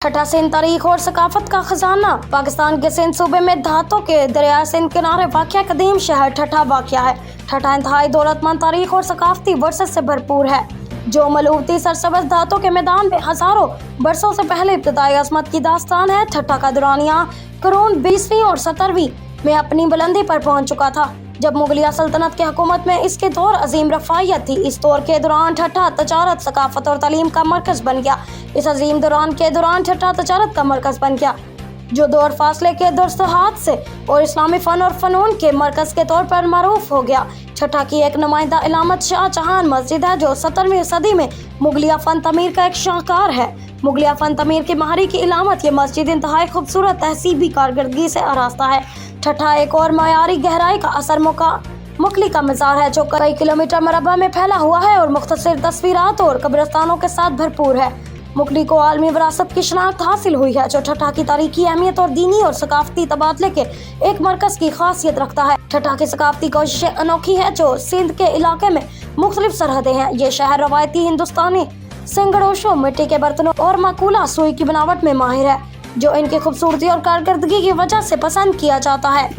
छठा सिंध तारीख और सकाफत का खजाना। पाकिस्तान के सिंध सूबे में धातों के दरिया सिंध किनारे वाक़या कदीम शहर ठठा वाक़या है। ठठा इंतहाई दौलतमंद तारीख और सकाफती वर्सत से भरपूर है, जो मलूती सरसब्ज़ धातों के मैदान में हजारों बरसों से पहले इब्तदाई अज़मत की दास्तान है। ठठा का दुरानिया कुरून 20वीं और 17वीं में अपनी बुलंदी पर पहुंच चुका था, जब मुगलिया सल्तनत की हुकूमत में इसके दौर अजीम रफ़ायत थी। इस दौर के दौरान ठठा तजारत, सकाफत और तालीम का मरकज़ बन गया। इस अजीम दौरान के दौरान ठठा तजारत का मरकज़ बन गया, जो दौर फासले के दुरुस्तहात से और इस्लामी फ़न और फ़नून के मरकज़ के तौर पर मरूफ हो गया। ठठा की एक नुमाइंदा इलामत शाहजहान मस्जिद है, जो 17वीं सदी में मुगलिया फ़न तमीर का एक शाहकार है। मुगलिया फ़न तमीर की माहिरी की इलामत ये मस्जिद इंतहाई खूबसूरत तहसीबी कारकर्दगी से आरास्ता है। ठठा एक और मयारी गहराई का असर मुकली का मज़ार है, जो कई किलोमीटर मरबा में फैला हुआ है और मुख्तसर तस्वीरात और कब्रिस्तानों के साथ भरपूर है। मुकली को आलमी विरासत की शनाख्त हासिल हुई है, जो ठठा की तारीखी अहमियत और दीनी और सकाफती तबादले के एक मरकज़ की खासियत रखता है। ठठा की सकाफती कोशिशें अनोखी है, जो सिंध के इलाके में मुख्तलिफ सरहदें हैं। ये शहर रवायती हिंदुस्तानी सिंगड़ोशों, मिट्टी के बर्तनों और माकूला सुई की बनावट में माहिर है, जो इनकी खूबसूरती और कारकर्दगी की वजह से पसंद किया जाता है।